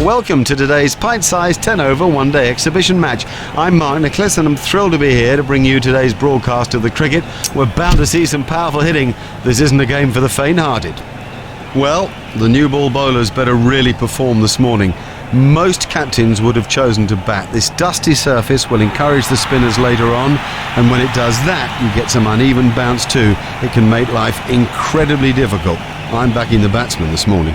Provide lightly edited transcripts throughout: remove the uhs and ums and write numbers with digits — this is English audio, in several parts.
Welcome to today's pint-sized 10 over one-day exhibition match. I'm Mark Nicholas and I'm thrilled to be here to bring you today's broadcast of the cricket. We're bound to see some powerful hitting. This isn't a game for the faint-hearted. Well, the new ball bowlers better really perform this morning. Most captains would have chosen to bat. This dusty surface will encourage the spinners later on, and when it does that, you get some uneven bounce too. It can make life incredibly difficult. I'm backing the batsman this morning.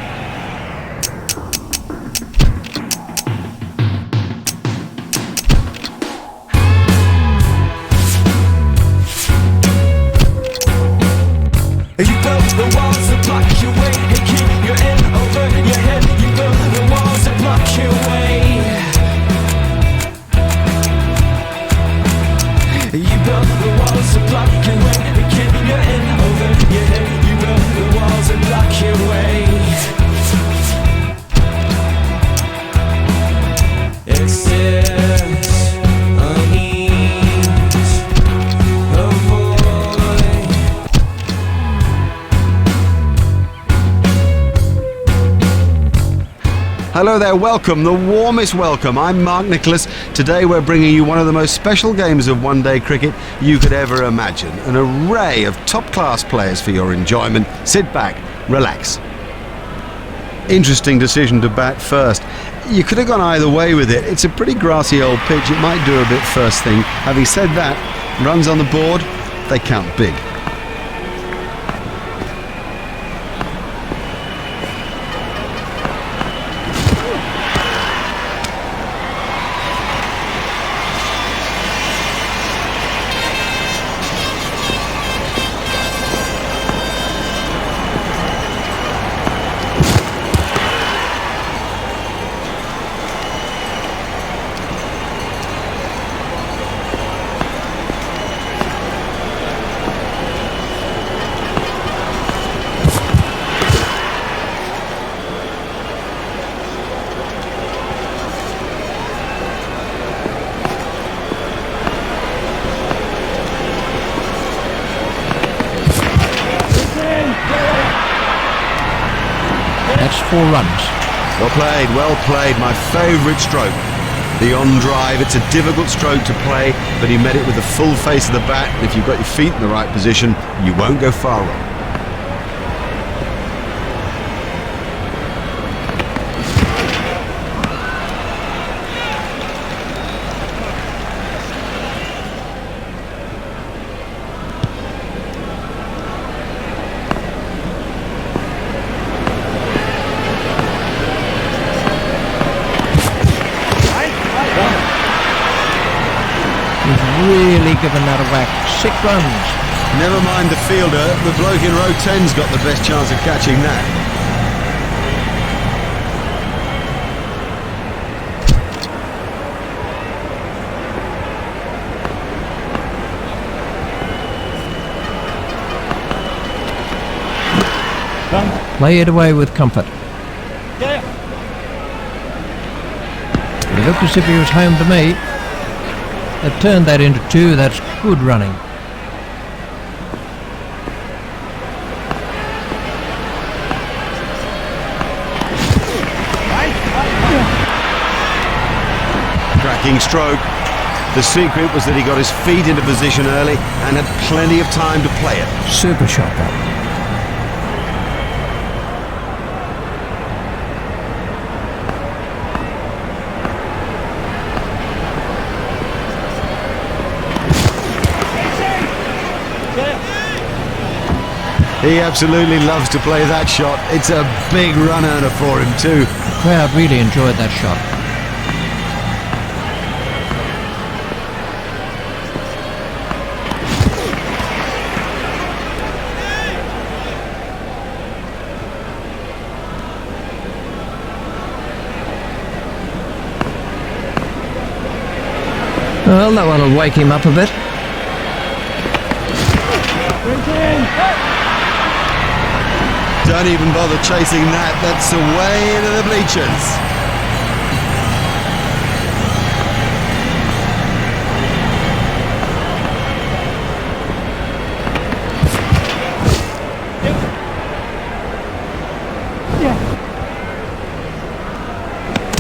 Hello there, welcome, the warmest welcome. I'm Mark Nicholas. Today we're bringing you one of the most special games of one-day cricket you could ever imagine. An array of top-class players for your enjoyment. Sit back, relax. Interesting decision to bat first. You could have gone either way with it. It's a pretty grassy old pitch. It might do a bit first thing. Having said that, runs on the board, they count big. That's 4 runs. Well played, my favourite stroke. The on drive, it's a difficult stroke to play, but he met it with the full face of the bat, and if you've got your feet in the right position, you won't go far wrong. Really given that a whack. 6 runs. Never mind the fielder, the bloke in row 10's got the best chance of catching that. Play it away with comfort. He looked as if he was home to me. They've turned that into 2. That's good running. Cracking stroke. The secret was that he got his feet into position early and had plenty of time to play it. Super shot that. He absolutely loves to play that shot. It's a big run earner for him too. The crowd really enjoyed that shot. Well, that one will wake him up a bit. Don't even bother chasing that. That's away into the bleachers.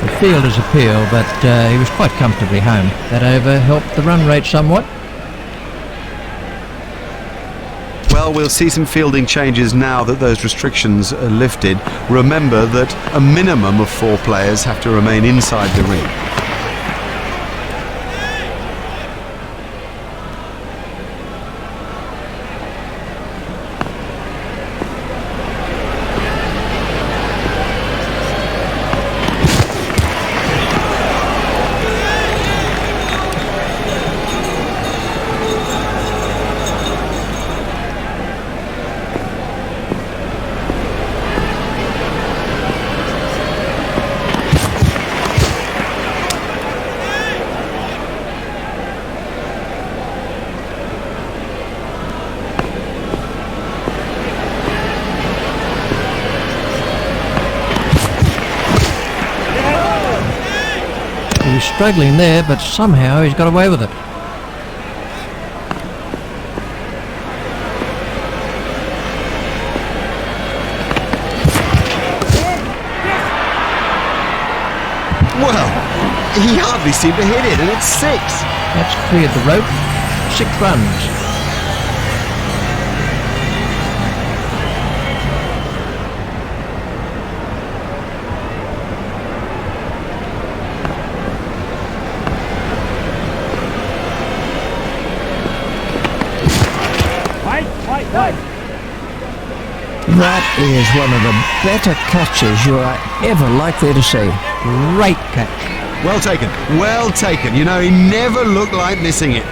The fielder's appeal, but he was quite comfortably home. That over helped the run rate somewhat. Well, we'll see some fielding changes now that those restrictions are lifted. Remember that a minimum of 4 players have to remain inside the ring. He was struggling there, but somehow he's got away with it. Well, he hardly seemed to hit it, and it's 6. That's cleared the rope. 6 runs. That is one of the better catches you are ever likely to see. Great catch. Well taken, well taken. You know, he never looked like missing it.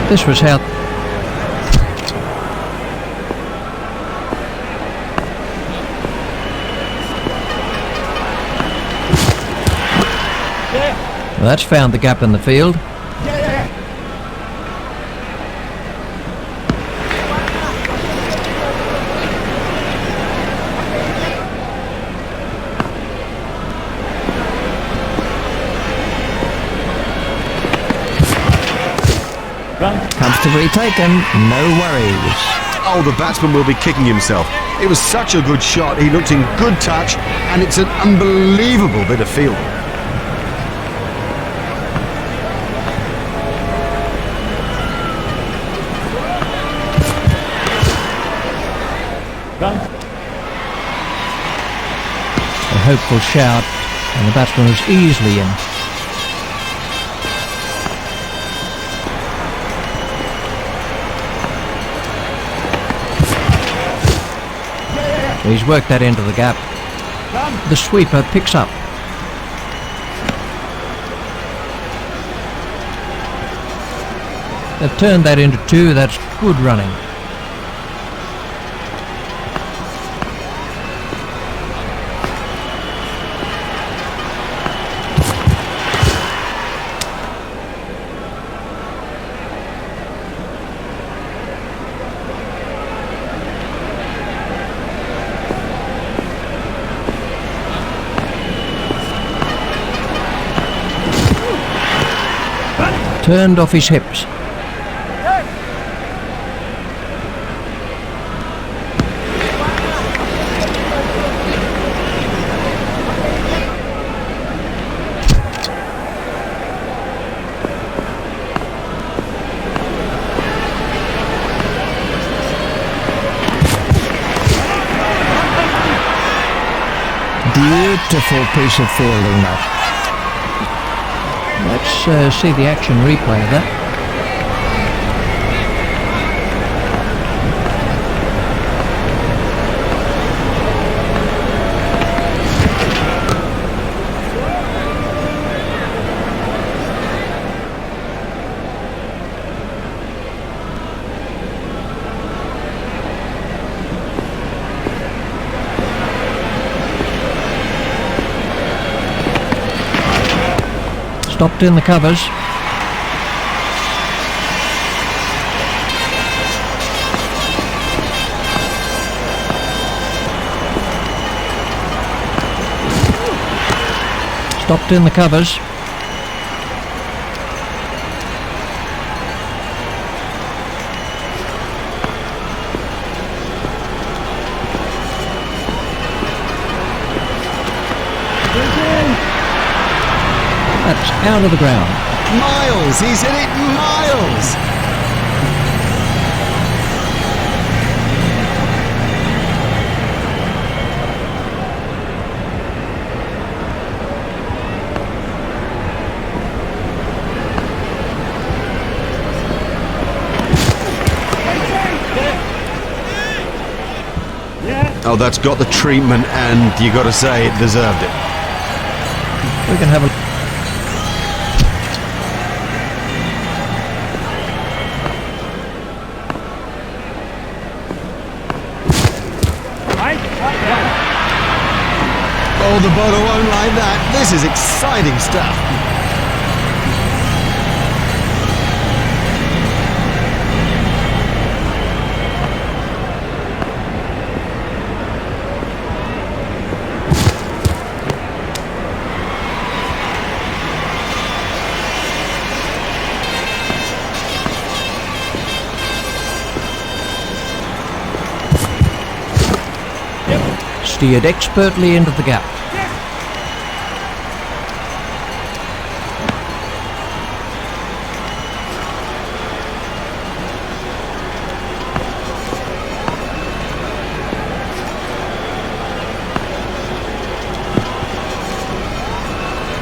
This was how... Well, that's found the gap in the field. Comfortably taken, no worries. Oh, the batsman will be kicking himself. It was such a good shot. He looked in good touch, and it's an unbelievable bit of fielding. A hopeful shout, and the batsman was easily in. He's worked that into the gap. The sweeper picks up. They've turned that into 2. That's good running. Turned off his hips. Beautiful piece of fielding, that. Let's see the action replay of that. Stopped in the covers. Stopped in the covers. That's out of the ground. Miles, he's hit it miles. Oh, that's got the treatment, and you got to say it deserved it. We can have a Oh, the bowler won't like that. This is exciting stuff. steered expertly into the gap.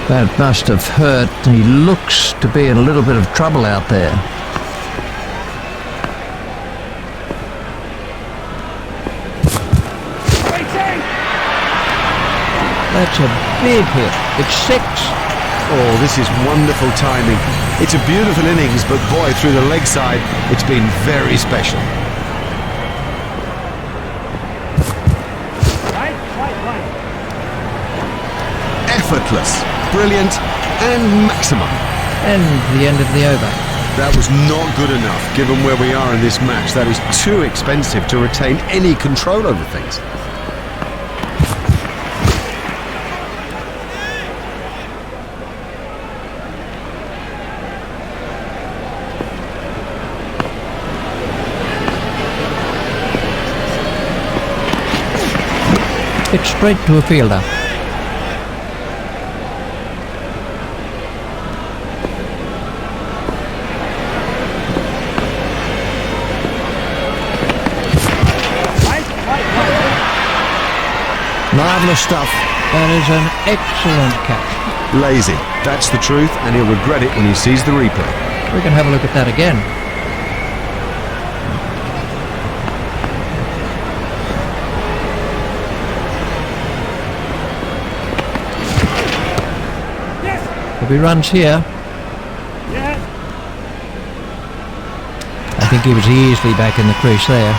That must have hurt. He looks to be in a little bit of trouble out there. That's a big hit. It's 6. Oh, this is wonderful timing. It's a beautiful innings, but boy, through the leg side, it's been very special. Effortless, brilliant, and maximum. And the end of the over. That was not good enough, given where we are in this match. That is too expensive to retain any control over things. It's straight to a fielder. Marvellous stuff. That is an excellent catch. Lazy, that's the truth, and he'll regret it when he sees the replay. We can have a look at that again. There'll be runs here. I think he was easily back in the crease there.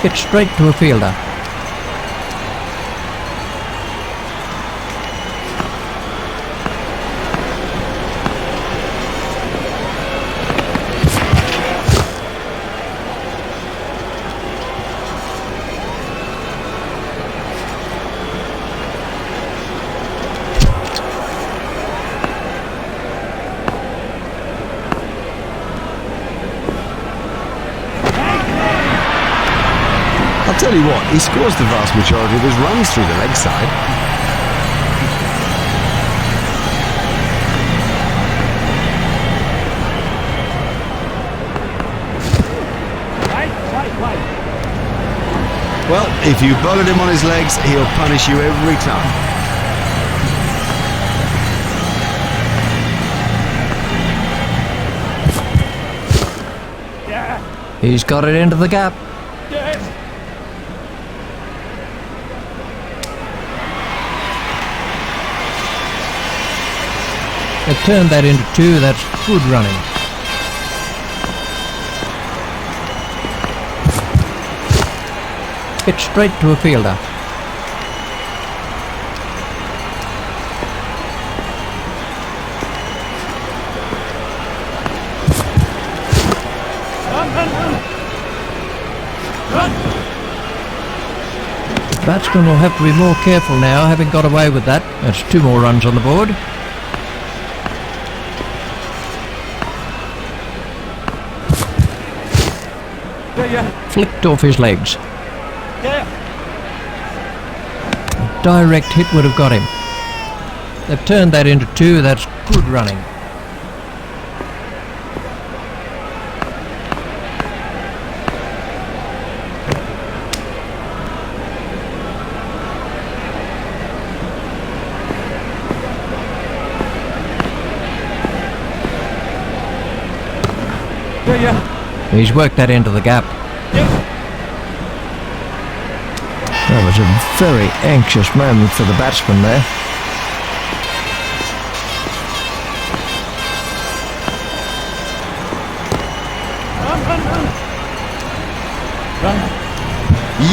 It's straight to a fielder. I'll tell you what, he scores the vast majority of his runs through the leg side. If you bowl at him on his legs, he'll punish you every time. He's got it into the gap. They've turned that into 2. That's good running. Hit straight to a fielder. Batsman will have to be more careful now, having got away with that. That's 2 more runs on the board. Flicked off his legs. A direct hit would have got him. They've turned that into 2. That's good running. He's worked that into the gap. That was a very anxious moment for the batsman there.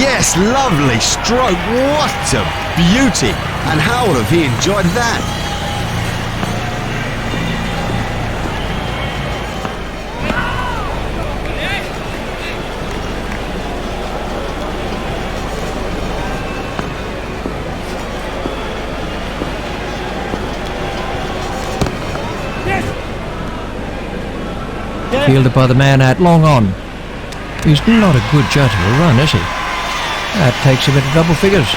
Yes, lovely stroke. What a beauty. And how would have he enjoyed that? Fielded by the man out long on. He's not a good judge of a run, is he? That takes him into double figures.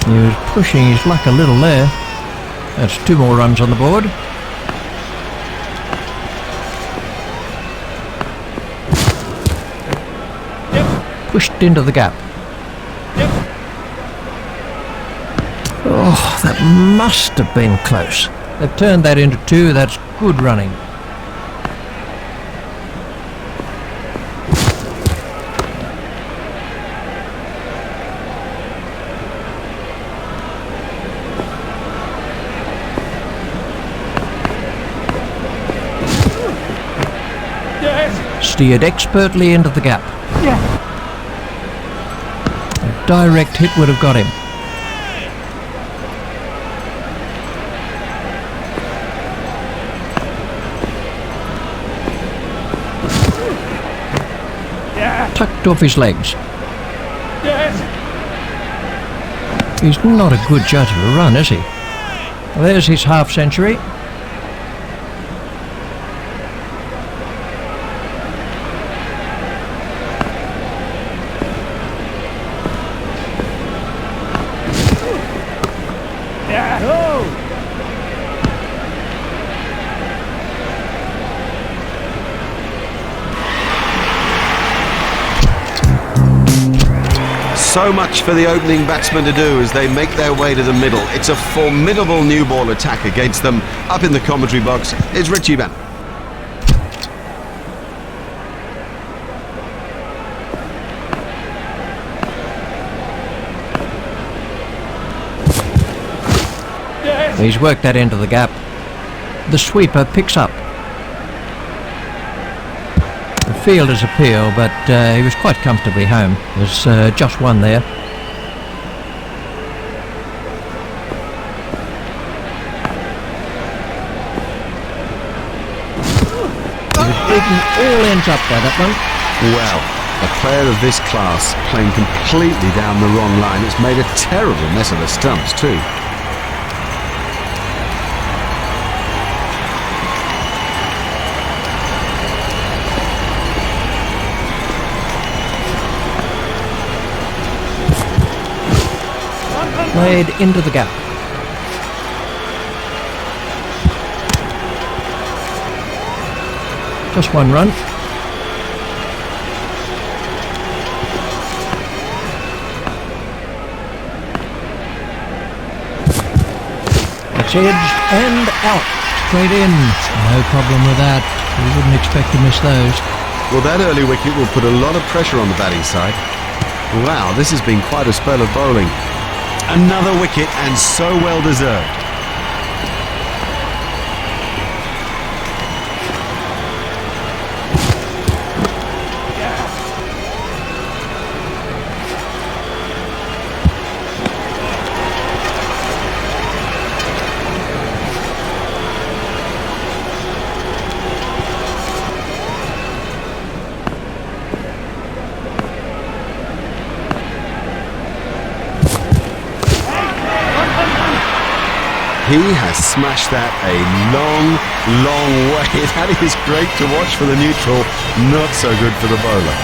He was pushing his luck a little there. That's 2 more runs on the board. Pushed into the gap. Oh, that must have been close. They've turned that into 2. That's good running. Steered expertly into the gap. A direct hit would have got him. Tucked off his legs. He's not a good judge of a run, is he? Well, there's his half century. So much for the opening batsmen to do as they make their way to the middle. It's a formidable new ball attack against them. Up in the commentary box is Richie Bannon. He's worked that into the gap. The sweeper picks up. The fielder's appeal, but he was quite comfortably home. There's just 1 there. He was beaten all ends up by that one. Well, a player of this class playing completely down the wrong line. It's made a terrible mess of the stumps too. played into the gap. Just one run. That's edged and out. Straight in. No problem with that. You wouldn't expect to miss those. Well, that early wicket will put a lot of pressure on the batting side. Wow, this has been quite a spell of bowling. Another wicket, and so well deserved. He has smashed that a long, long way. That is great to watch for the neutral, not so good for the bowler.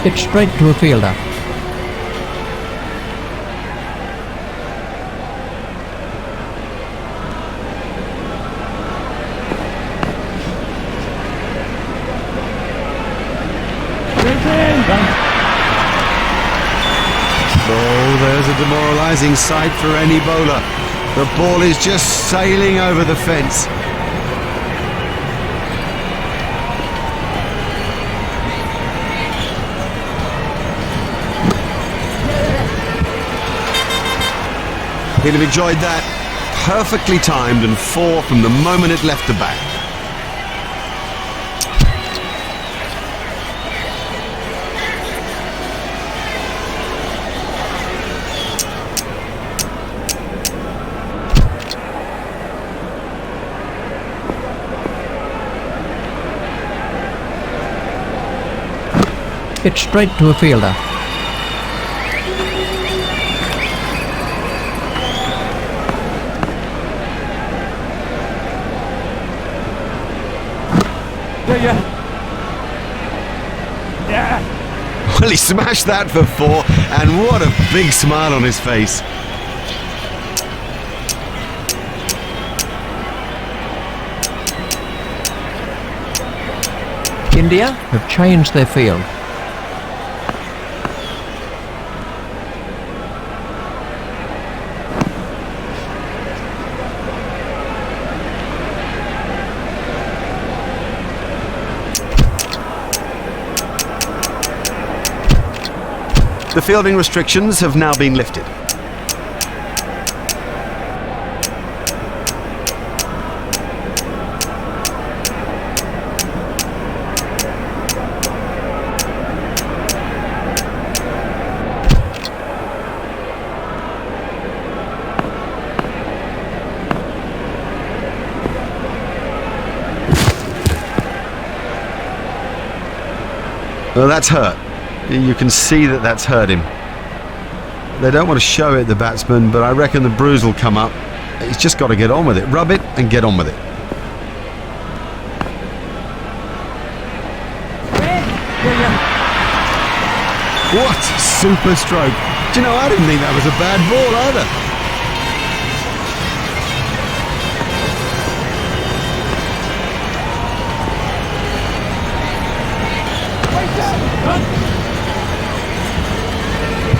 It's straight to a fielder. Oh, there's a demoralising sight for any bowler. The ball is just sailing over the fence. He'll have enjoyed that. Perfectly timed and 4 from the moment it left the bat. It's straight to a fielder. Well, he smashed that for 4, and what a big smile on his face. India have changed their field. The fielding restrictions have now been lifted. Well, that's hurt. You can see that that's hurt him. They don't want to show it, the batsman, but I reckon the bruise will come up. He's just got to get on with it. Rub it and get on with it. What a super stroke. Do you know, I didn't think that was a bad ball either.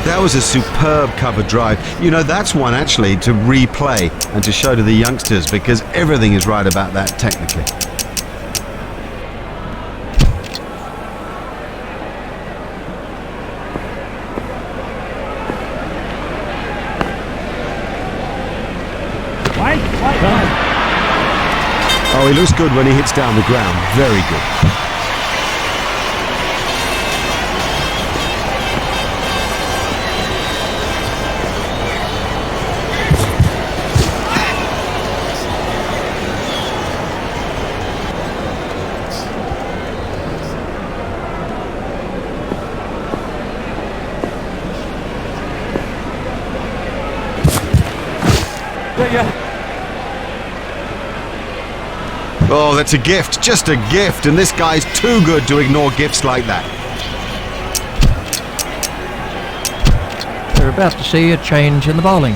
That was a superb cover drive. You know, that's one actually to replay and to show to the youngsters, because everything is right about that technically. Oh, he looks good when he hits down the ground. Very good. Oh, that's a gift, just a gift, and this guy's too good to ignore gifts like that. We're about to see a change in the bowling.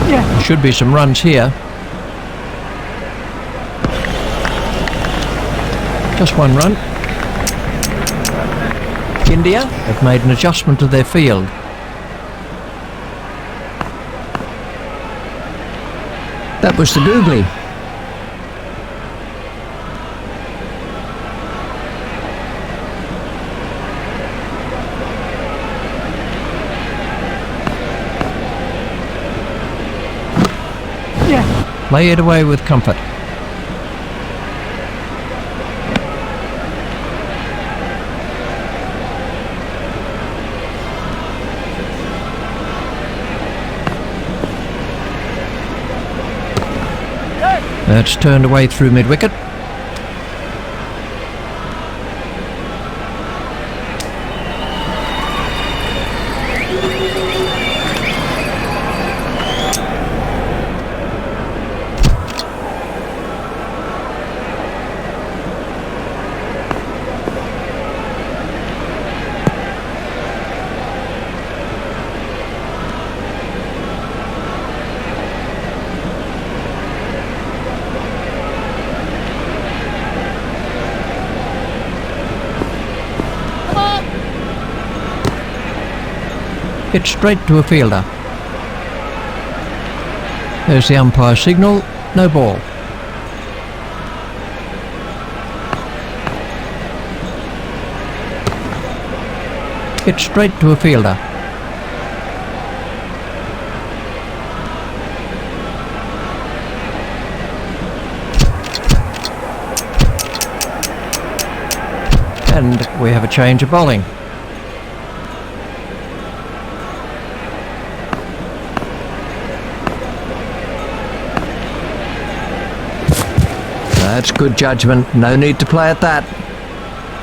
There should be some runs here. Just one run. India have made an adjustment to their field. That was the googly. Play it away with comfort. That's turned away through mid-wicket. Hit straight to a fielder. There's the umpire signal, no ball. Hit straight to a fielder. And we have a change of bowling. That's good judgment. No need to play at that.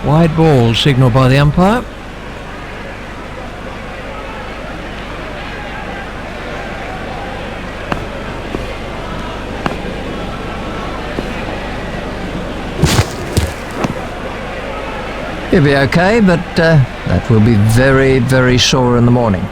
Wide ball signalled by the umpire. He'll be okay, but that will be very, very sore in the morning.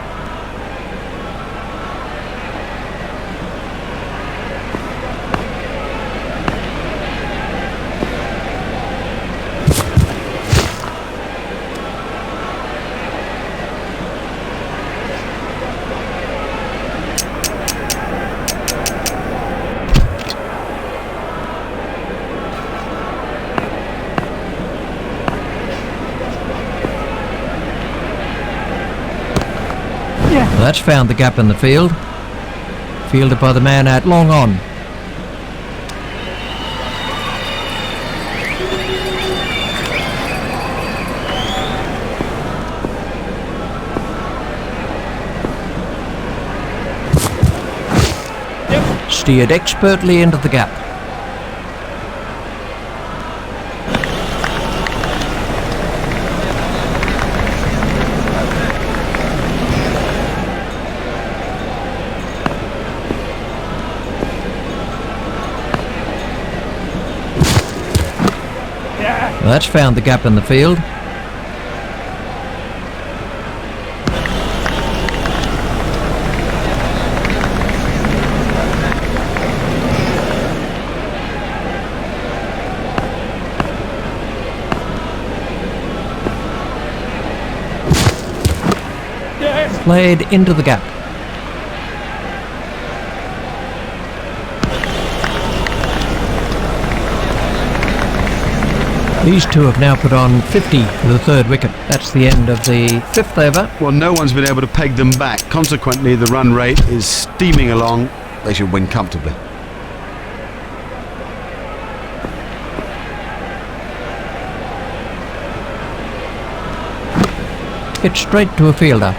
That's found the gap in the field. Fielded by the man out long on. Steered expertly into the gap. That's found the gap in the field. Played into the gap. These two have now put on 50 for the third wicket. That's the end of the fifth over. Well, no one's been able to peg them back. Consequently, the run rate is steaming along. They should win comfortably. Hit straight to a fielder.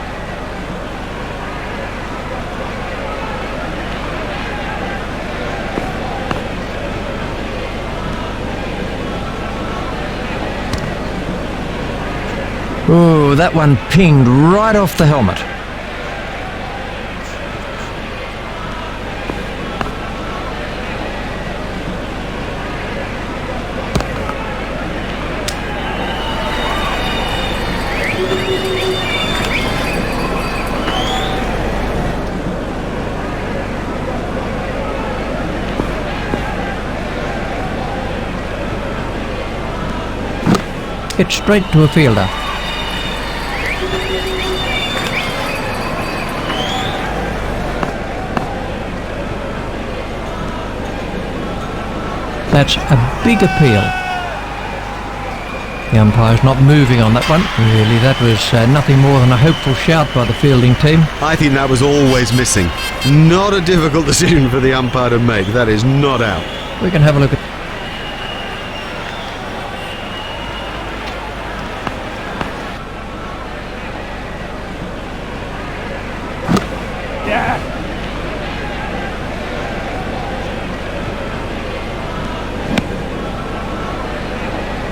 Oh, that one pinged right off the helmet. Hit straight to a fielder. That's a big appeal. The umpire's not moving on that one. Really, that was nothing more than a hopeful shout by the fielding team. I think that was always missing. Not a difficult decision for the umpire to make. That is not out. We can have a look at...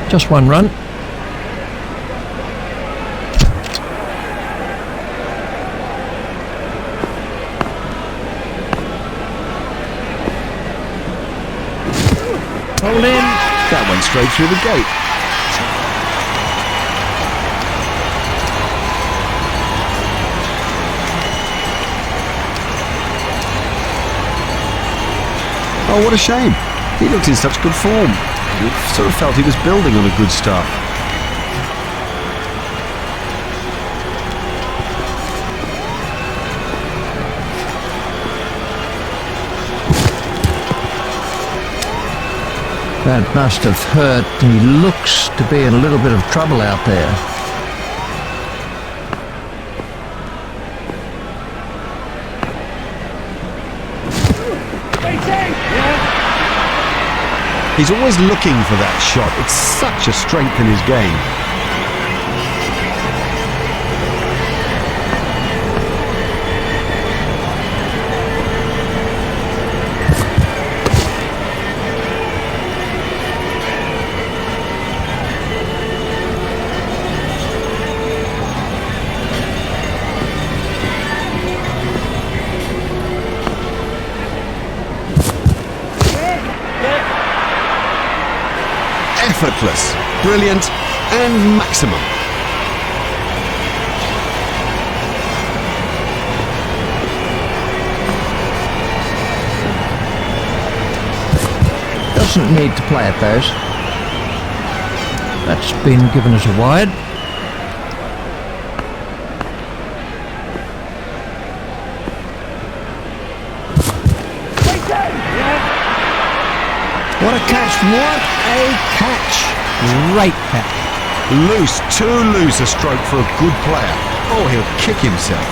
Just one run. Hold in. That went straight through the gate. Oh, what a shame. He looked in such good form. You sort of felt he was building on a good start. That must have hurt. He looks to be in a little bit of trouble out there. He's always looking for that shot. It's such a strength in his game. Effortless, brilliant, and maximum. Doesn't need to play at those. That's been given as a wide. What a catch, what a catch. Great catch. Loose, too loose a stroke for a good player. Oh, he'll kick himself.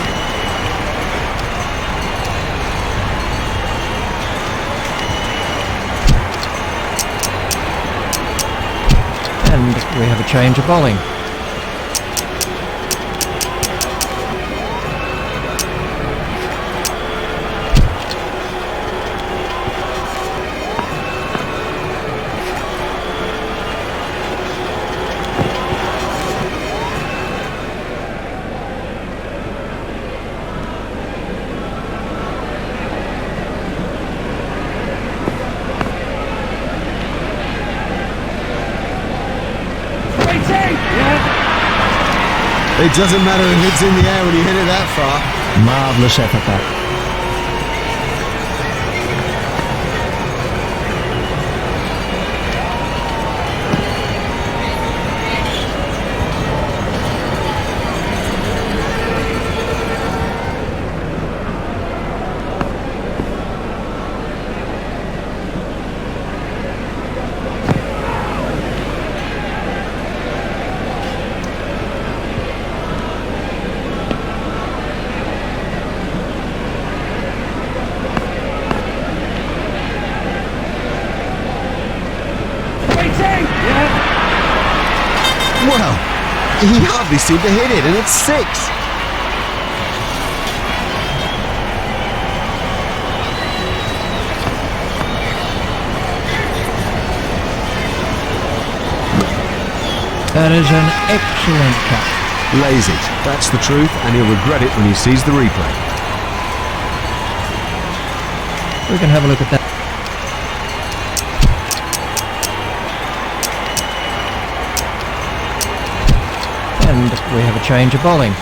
And we have a change of bowling. It doesn't matter if it's in the air when you hit it that far. Marvellous effort that. Well, he hardly seemed to hit it, and it's 6. That is an excellent cut. Lazy. That's the truth, and he'll regret it when he sees the replay. We can have a look at that. And we have a change of bowling.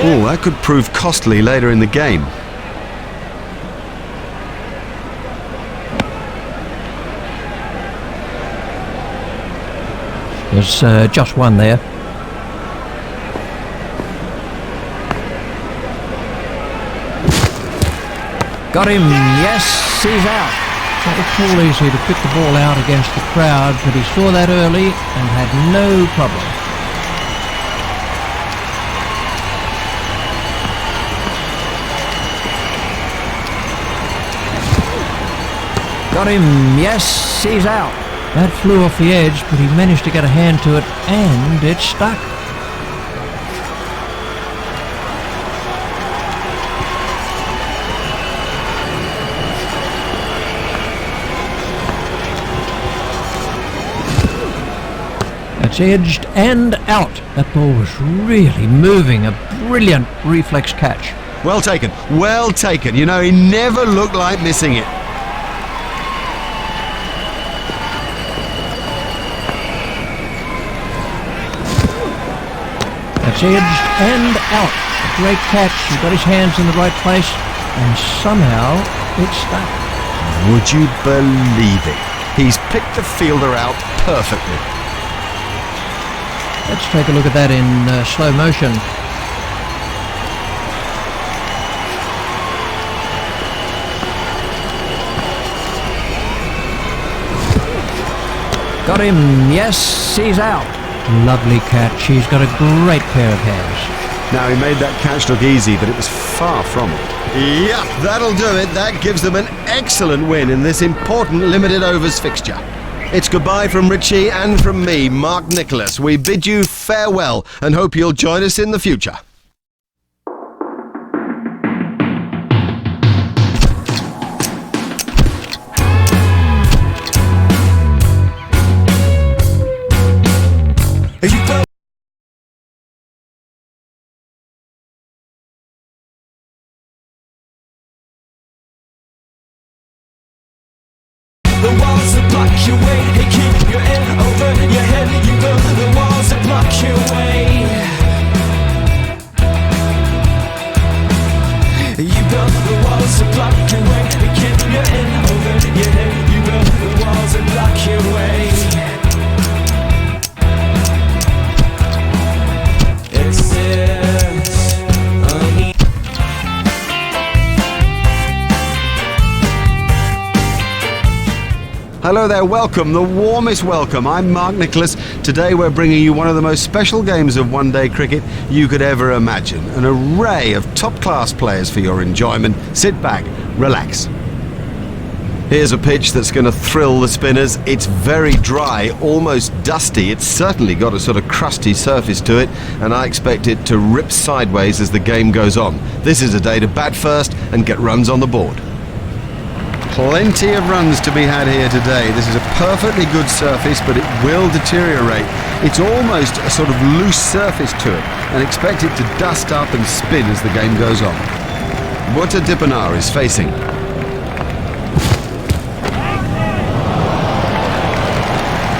Oh, that could prove costly later in the game. There's just one there. Got him, yes, he's out. Not at all easy to pick the ball out against the crowd, but he saw that early and had no problem. Got him, yes, he's out. That flew off the edge, but he managed to get a hand to it, and it stuck. That's edged and out. That ball was really moving. A brilliant reflex catch. Well taken, well taken. You know, he never looked like missing it. That's edged and out. A great catch. He got his hands in the right place, and somehow it stuck. Would you believe it? He's picked the fielder out perfectly. Let's take a look at that in slow motion. Got him, yes, he's out. Lovely catch, he's got a great pair of hands. Now, he made that catch look easy, but it was far from it. Yeah, that'll do it. That gives them an excellent win in this important limited overs fixture. It's goodbye from Richie and from me, Mark Nicholas. We bid you farewell and hope you'll join us in the future. The walls that block your way, they keep you in over your head. You build the walls that block your way. You build the walls that block your way, they keep you in over your head. You build the walls that block your way. It's this. Hello there, welcome, the warmest welcome. I'm Mark Nicholas. Today we're bringing you one of the most special games of one-day cricket you could ever imagine. An array of top-class players for your enjoyment. Sit back, relax. Here's a pitch that's going to thrill the spinners. It's very dry, almost dusty. It's certainly got a sort of crusty surface to it, and I expect it to rip sideways as the game goes on. This is a day to bat first and get runs on the board. Plenty of runs to be had here today. This is a perfectly good surface, but it will deteriorate. It's almost a sort of loose surface to it, and expect it to dust up and spin as the game goes on. Butta Dipanar is facing.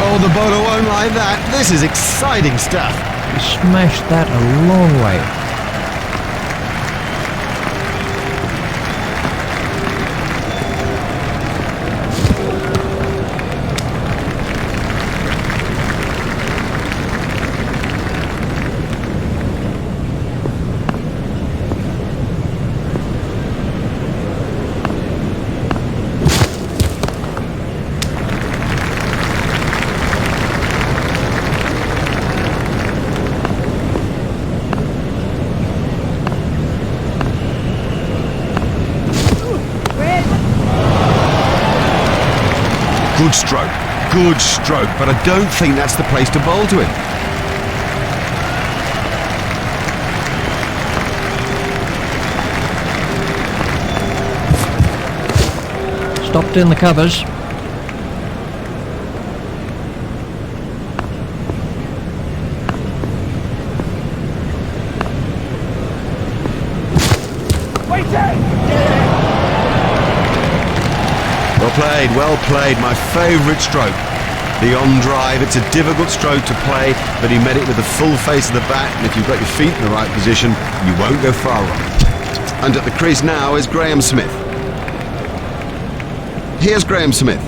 Oh, the bowler won't like that. This is exciting stuff. He smashed that a long way. Good stroke, but I don't think that's the place to bowl to him. stopped in the covers. Well played, my favourite stroke. The on drive, it's a difficult stroke to play, but he met it with the full face of the bat, and if you've got your feet in the right position, you won't go far wrong. And at the crease now is Graham Smith. Here's Graham Smith.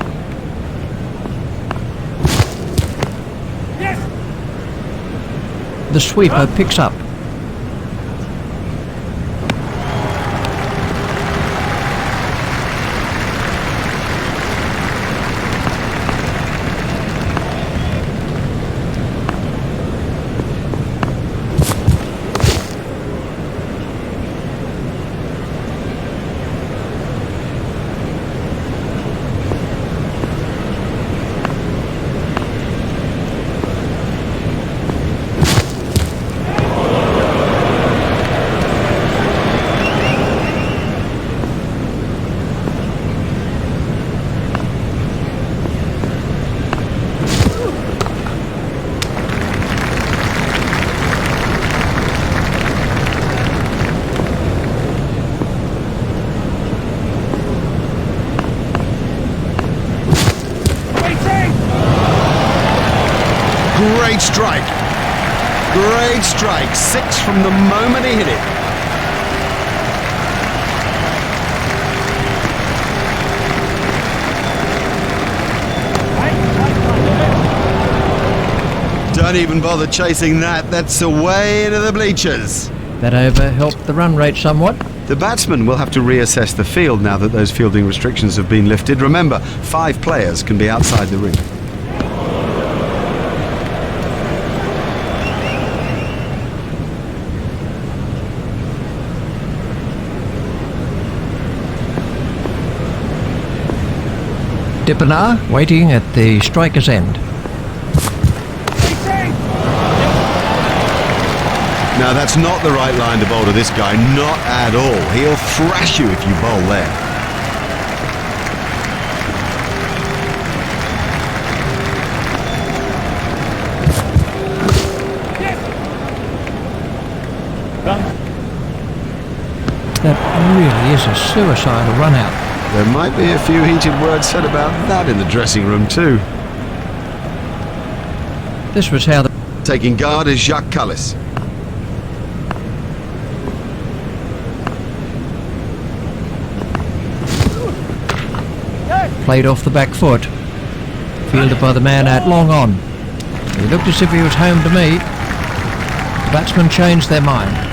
The sweeper picks up. Great strike. Great strike. 6 from the moment he hit it. Don't even bother chasing that. That's away into the bleachers. That over helped the run rate somewhat. The batsman will have to reassess the field now that those fielding restrictions have been lifted. Remember, 5 players can be outside the ring. Dippenar waiting at the striker's end. Now that's not the right line to bowl to this guy, not at all. He'll thrash you if you bowl there. That really is a suicidal run out. There might be a few heated words said about that in the dressing room too. This was how the Taking guard is Jacques Cullis. played off the back foot. Fielded by the man out long on. He looked as if he was home to me. The batsmen changed their mind.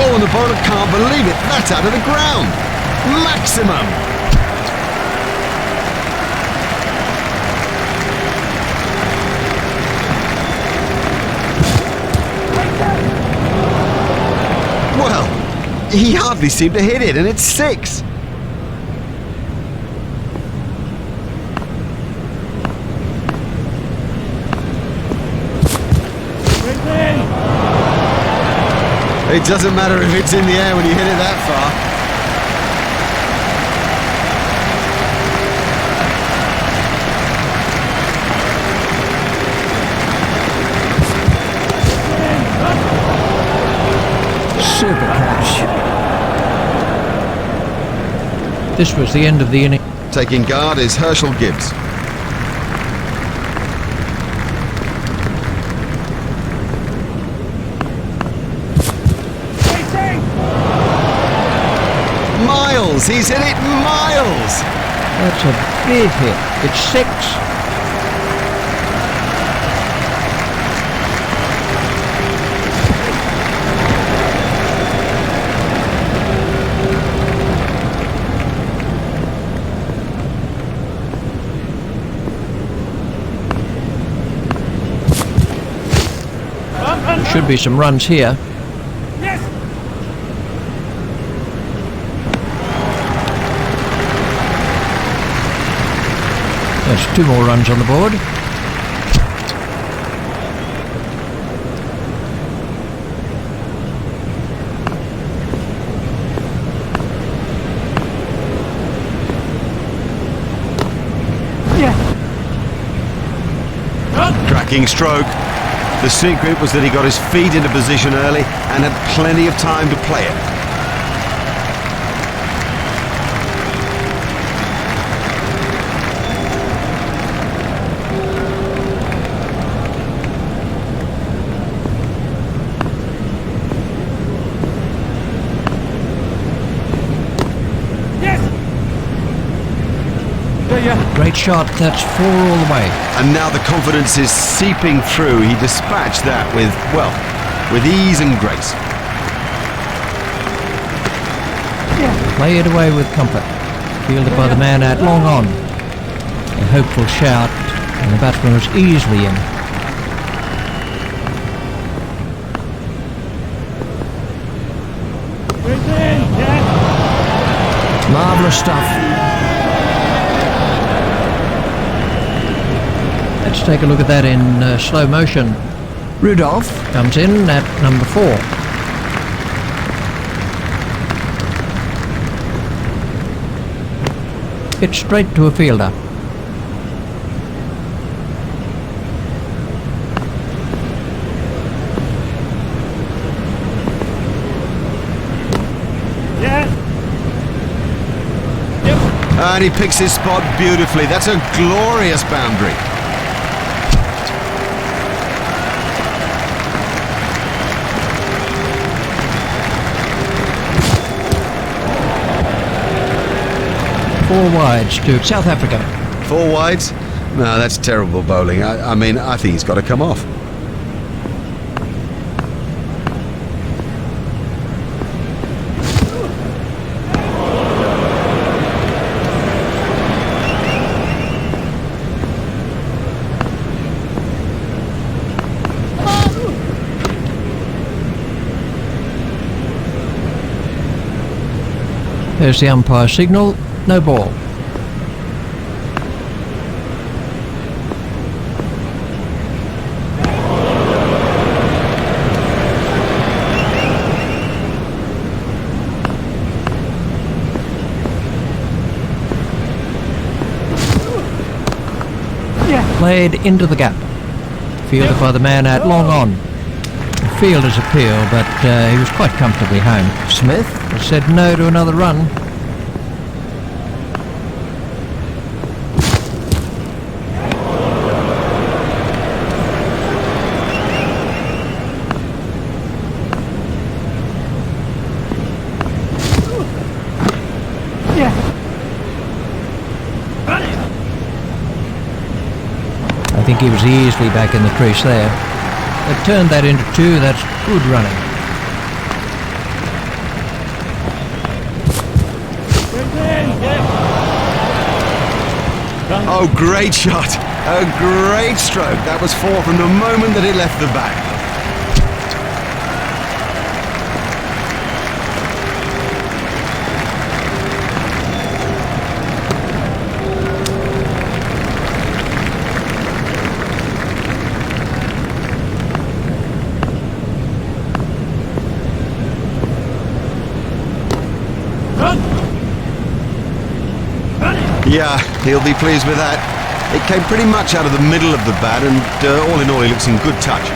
Oh, and the bowler can't believe it. That's out of the ground. Maximum. Well, he hardly seemed to hit it, and it's 6. It doesn't matter if it's in the air when you hit it that far. Super catch. This was the end of the inning. Taking guard is Herschel Gibbs. Miles, he's hit it miles. That's a big hit. It's 6. Should be some runs here. There's 2 more runs on the board. Cracking stroke. The secret was that he got his feet into position early and had plenty of time to play it. Great shot, that's 4 all the way. And now the confidence is seeping through. He dispatched that with, well, with ease and grace. Play it away with comfort. Fielded by the man out long on. A hopeful shout, and the batsman was easily in. Marvellous stuff. Let's take a look at that in slow motion. Rudolph. Comes in at number 4. Hit straight to a fielder. And he picks his spot beautifully. That's a glorious boundary. Four wides to South Africa. 4 wides? No, that's terrible bowling. I mean, I think he's got to come off. There's the umpire signal. No ball. Played into the gap. Fielded by the man out long on. The fielder's appeal, but he was quite comfortably home. Smith. Said no to another run. I think he was easily back in the crease there. They've turned that into 2, that's good running. Oh, great shot. A great stroke. That was 4 from the moment that it left the bat. Yeah, he'll be pleased with that. It came pretty much out of the middle of the bat, and all in all, he looks in good touch.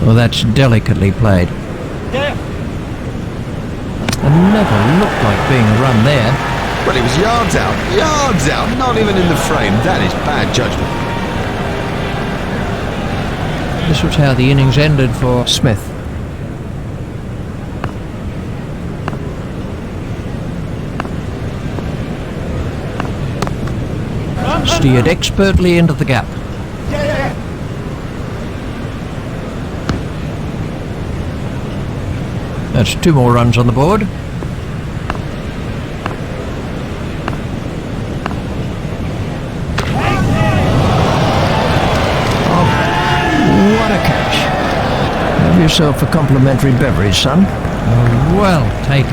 Well, that's delicately played. It never looked like being a run there. Well, he was yards out, not even in the frame. That is bad judgment. This was how the innings ended for Smith. Steered expertly into the gap. That's 2 more runs on the board. What a catch. Have yourself a complimentary beverage, son. Well taken.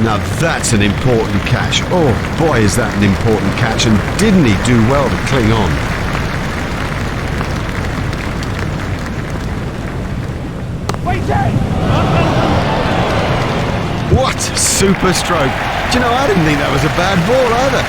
Now that's an important catch. Oh boy, is that an important catch, and didn't he do well to cling on? What a super stroke. Do you know, I didn't think that was a bad ball either.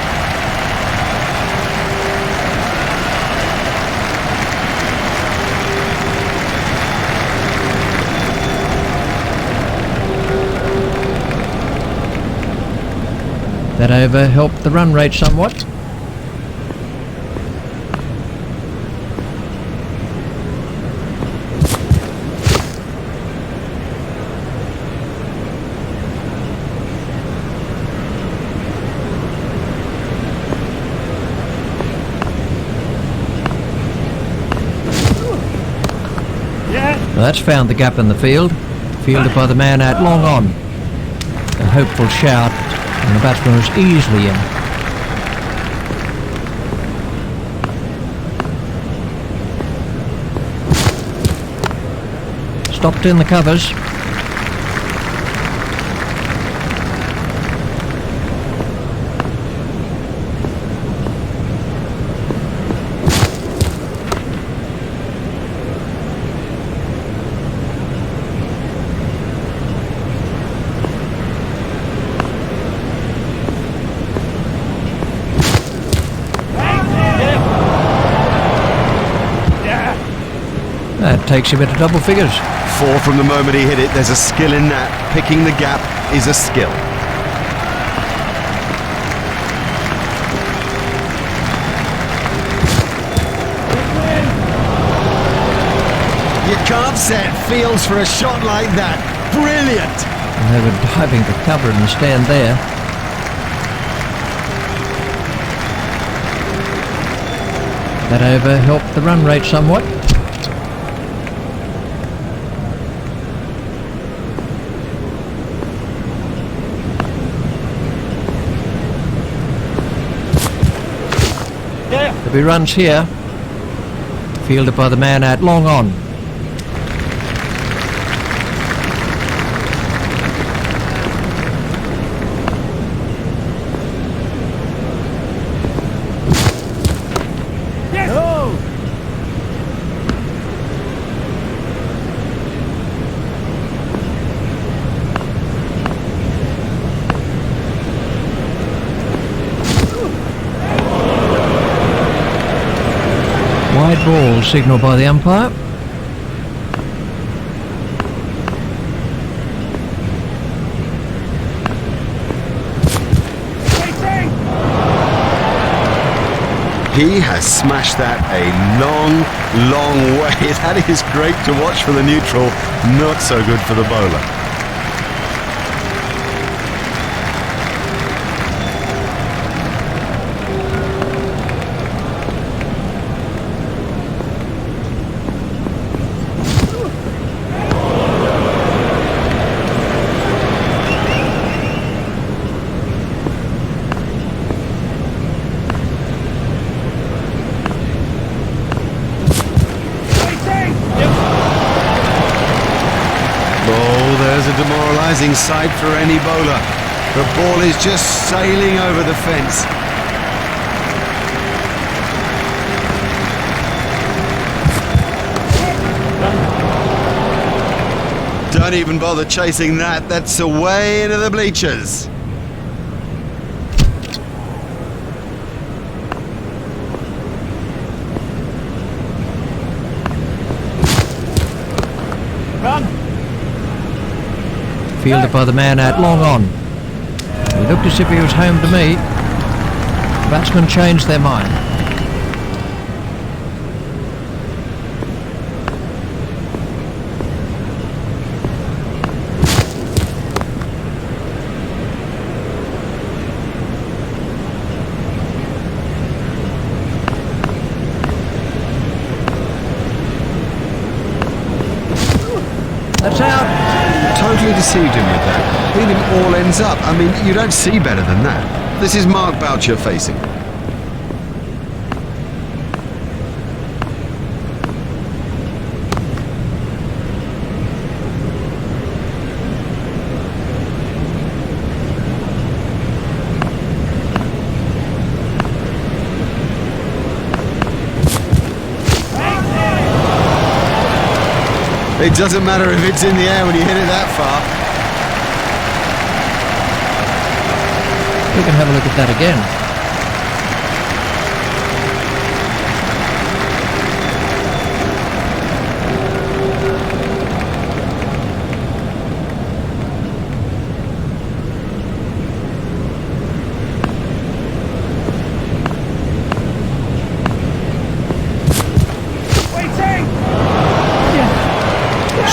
That over helped the run rate somewhat. That's found the gap in the field. Fielded by the man out long on. A hopeful shout, and the batsman was easily in. Stopped in the covers. That takes him into double figures. 4 from the moment he hit it. There's a skill in that. Picking the gap is a skill. You can't set fields for a shot like that. Brilliant! And they were diving to cover and stand there. That over helped the run rate somewhat. There'll be runs here. Fielded by the man out long on. Wide ball signalled by the umpire. He has smashed that a long, long way. That is great to watch for the neutral, not so good for the bowler. There's a demoralising sight for any bowler. The ball is just sailing over the fence. Don't even bother chasing that. That's away into the bleachers. Fielded by the man out long on. He looked as if he was home to me. The batsmen changed their mind. That's out. Totally really deceived him with that. Hit him all ends up. I mean, you don't see better than that. This is Mark Boucher facing. It doesn't matter if it's in the air when you hit it that far. We can have a look at that again.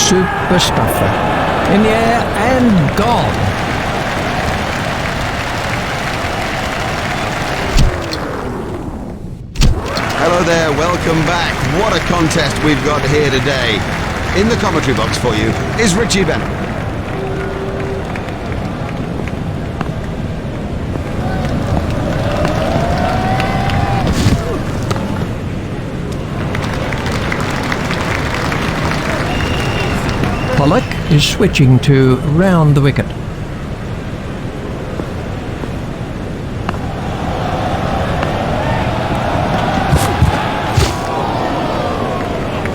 Super stuffer. In the air and gone. Hello there, welcome back. What a contest we've got here today. In the commentary box for you is Richie Bennett. Pollock is switching to round the wicket.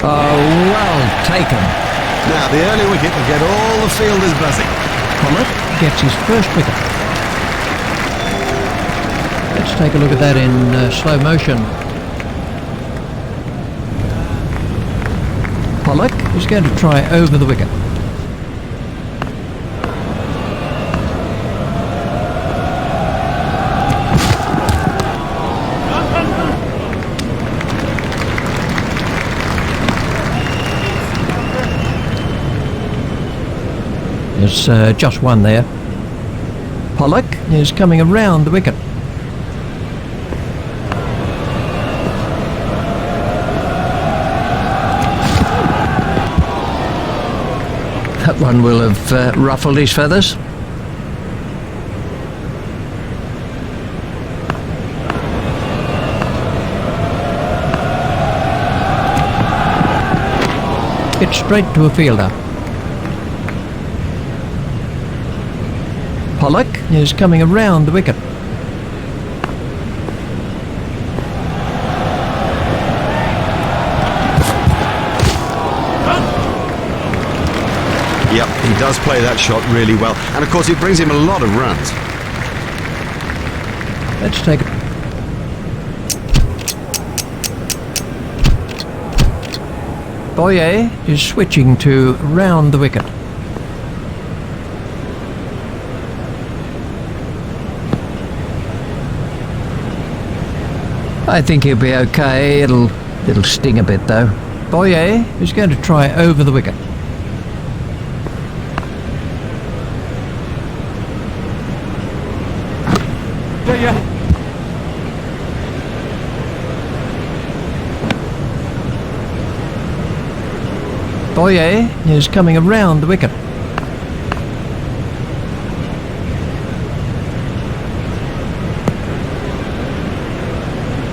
Oh, well taken. Now, the early wicket will get all the fielders buzzing. Pollock gets his first wicket. Let's take a look at that in slow motion. Pollock is going to try over the wicket. There's just one there. Pollock is coming around the wicket. That one will have ruffled his feathers. It's straight to a fielder. Pollock is coming around the wicket. Yep, he does play that shot really well. And of course, it brings him a lot of runs. Let's take it. Boyer is switching to round the wicket. I think he'll be okay. It'll sting a bit though. Boyer is going to try over the wicket. Boyer is coming around the wicket.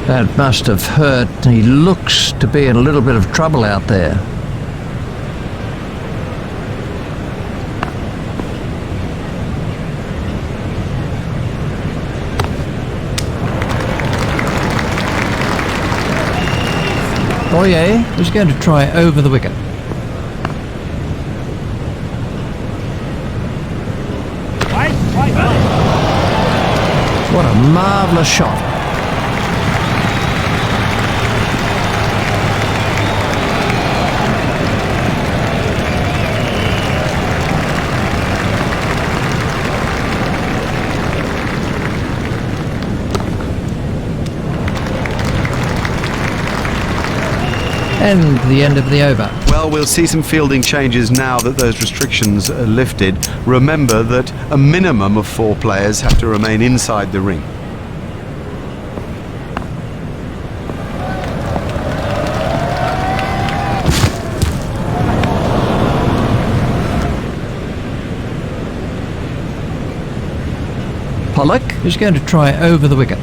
That must have hurt. He looks to be in a little bit of trouble out there. Boyer is going to try over the wicket. What a marvellous shot. And the end of the over. Well, we'll see some fielding changes now that those restrictions are lifted. Remember that a minimum of 4 players have to remain inside the ring. is going to try over the wicket.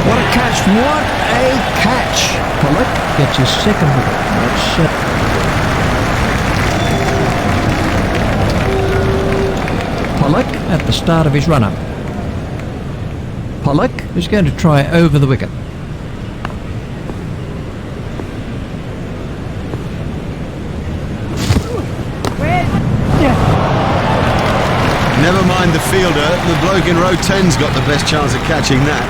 What a catch! What a catch! Pollock Gets his second wicket. That's Pollock at the start of his run-up. Pollock Is going to try over the wicket. Never mind the fielder, the bloke in row 10's got the best chance of catching that.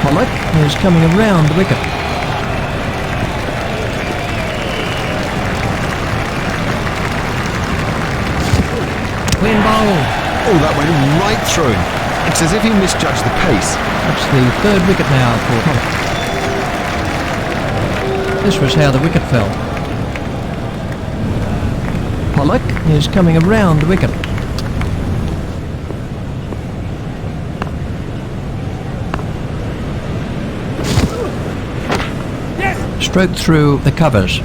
Pollock Is coming around the wicket. Clean bowl. Oh, that went right through him. It's as if he misjudged the pace. That's the third wicket now for Pollock. This was how the wicket fell. Pollock Is coming around the wicket. Stroked through the covers.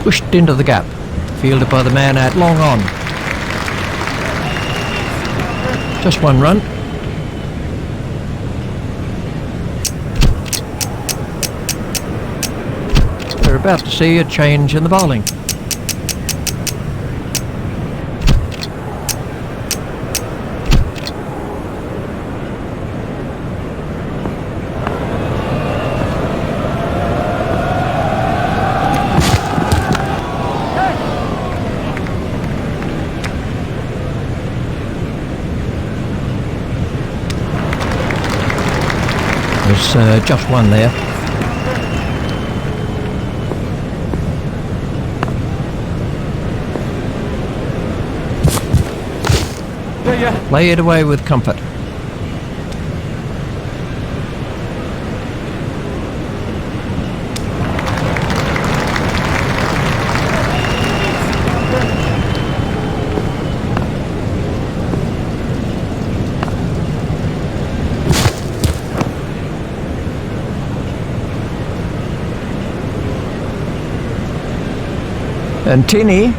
Pushed into the gap. Fielded by the man at long on. Just one run. We're about to see a change in the bowling. There's just one there. Play it away with comfort. and Tinney